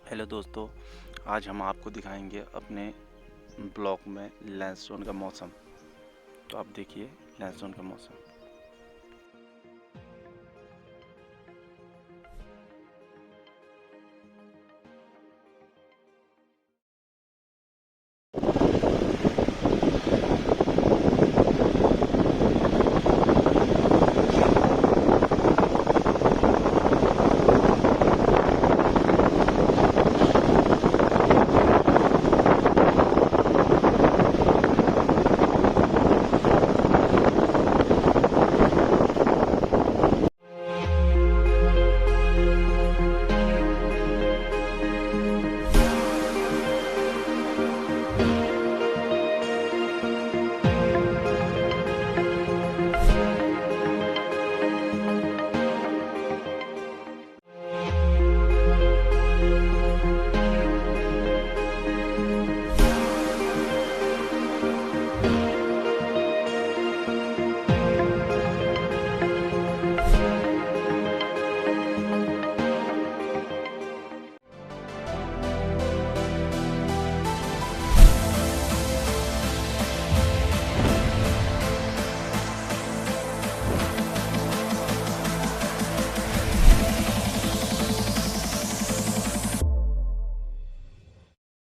Hello दोस्तों, आज हम आपको दिखाएंगे अपने ब्लॉक में लैंसडौन का मौसम। तो आप देखिए लैंसडौन का मौसम।